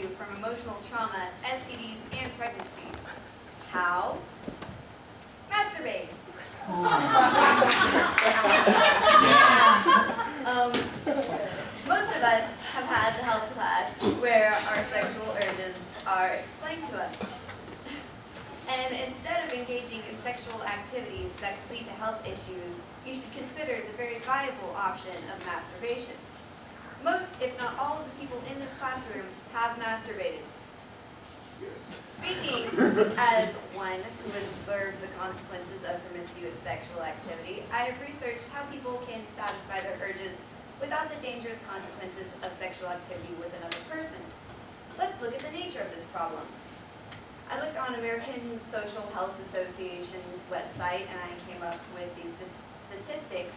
you from emotional trauma, STDs, and pregnancies. How? Masturbate. Most of us have had the health class where our sexual urges are explained to us. And instead of engaging in sexual activities that could lead to health issues, you should consider the very viable option of masturbation. Most, if not all, of the people in this classroom have masturbated. Speaking as one who has observed the consequences of promiscuous sexual activity, I have researched how people can satisfy their urges without the dangerous consequences of sexual activity with another person. Let's look at the nature of this problem. I looked on American Social Health Association's website and I came up with these statistics.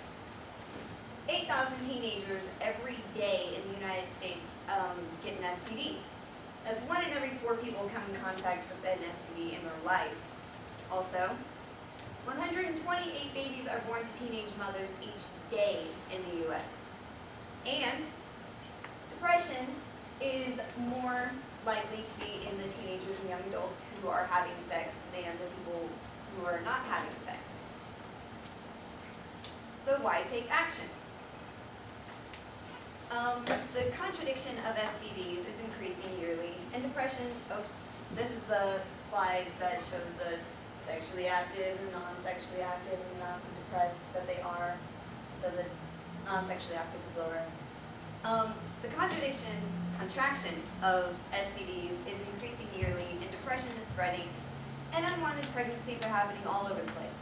8,000 teenagers every day in the United States get an STD. That's 1 in every 4 people come in contact with an STD in their life. Also, 128 babies are born to teenage mothers each day in the U.S. And depression is more likely to be in the teenagers and young adults who are having sex than the people who are not having sex. So why take action? The contradiction of STDs is increasing yearly, and depression, this is the slide that shows the sexually active and non-sexually active and the amount of depressed that they are, so the non-sexually active is lower. The contraction of STDs is increasing yearly, and depression is spreading, and unwanted pregnancies are happening all over the place.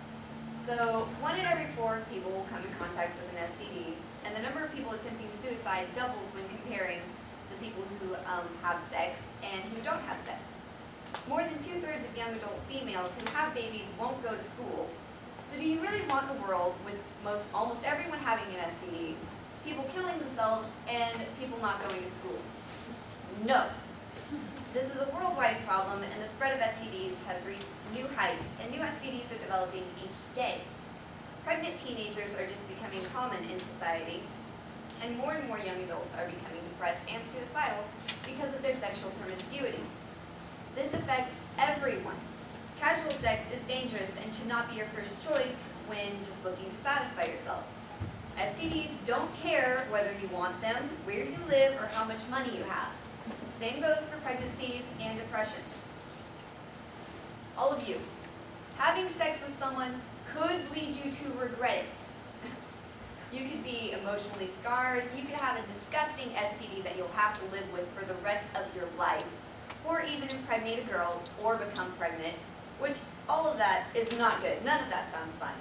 So 1 in every 4 people will come in contact with an STD, and the number of people attempting suicide doubles when comparing the people who have sex and who don't have sex. More than 2/3 of young adult females who have babies won't go to school. So do you really want a world with almost everyone having an STD, people killing themselves, and people not going to school? No. This is a worldwide problem, and the spread of STDs has reached new heights, and new STDs are developing each day. Pregnant teenagers are just becoming common in society, and more young adults are becoming depressed and suicidal because of their sexual promiscuity. This affects everyone. Casual sex is dangerous and should not be your first choice when just looking to satisfy yourself. STDs don't care whether you want them, where you live, or how much money you have. Same goes for pregnancies and depression. All of you, having sex with someone could lead you to regret it. You could be emotionally scarred, you could have a disgusting STD that you'll have to live with for the rest of your life, or even impregnate a girl or become pregnant, which all of that is not good. None of that sounds fun.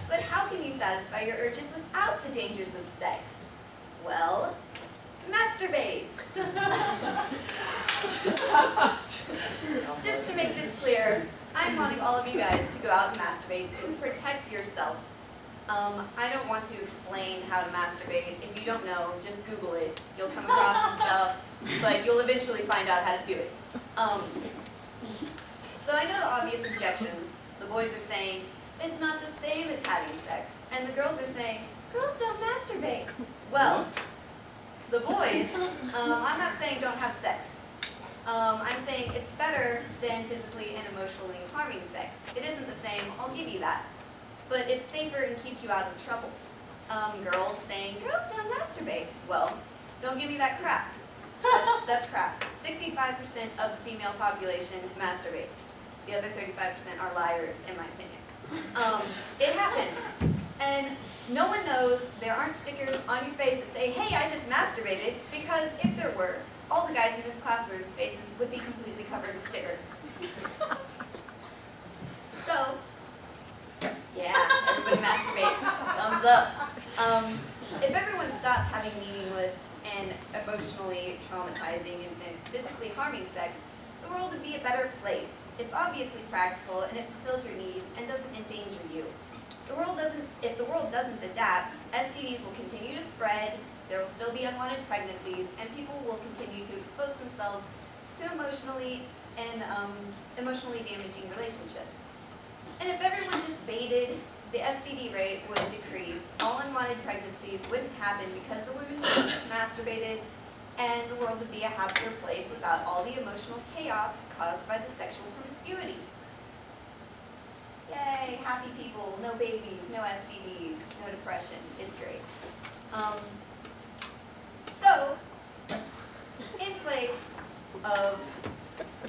But how can you satisfy your urges without the dangers of sex? Well, masturbate. Just to make this clear, I'm wanting all of you guys to go out and masturbate to protect yourself. I don't want to explain how to masturbate. If you don't know, just Google it. You'll come across some stuff, but you'll eventually find out how to do it. So I know the obvious objections. The boys are saying, it's not the same as having sex. And the girls are saying, girls don't masturbate. Well, the boys, I'm not saying don't have sex. I'm saying it's better than physically and emotionally harming sex. It isn't the same, I'll give you that. But it's safer and keeps you out of trouble. Girls saying, girls don't masturbate. Well, don't give me that crap. That's crap. 65% of the female population masturbates. The other 35% are liars, in my opinion. It happens. And no one knows, there aren't stickers on your face that say, hey, I just masturbated, because if there were, all the guys in this classroom's faces would be completely covered with stickers. So, yeah, everybody masturbates. Thumbs up. If everyone stopped having meaningless and emotionally traumatizing and physically harming sex, the world would be a better place. It's obviously practical and it fulfills your needs and doesn't endanger you. If the world doesn't adapt, STDs will continue to spread, there will still be unwanted pregnancies, and people will continue to expose themselves to emotionally damaging relationships. And if everyone just baited, the STD rate would decrease. All unwanted pregnancies wouldn't happen because the women who just masturbated and the world would be a happier place without all the emotional chaos caused by the sexual promiscuity. Yay, happy people, no babies, no STDs, no depression. It's great. So, in place of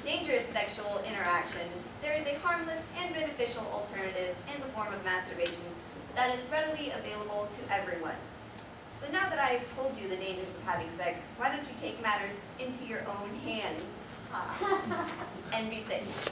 dangerous sexual interaction, there is a harmless and beneficial alternative in the form of masturbation that is readily available to everyone. So now that I've told you the dangers of having sex, why don't you take matters into your own hands and be safe.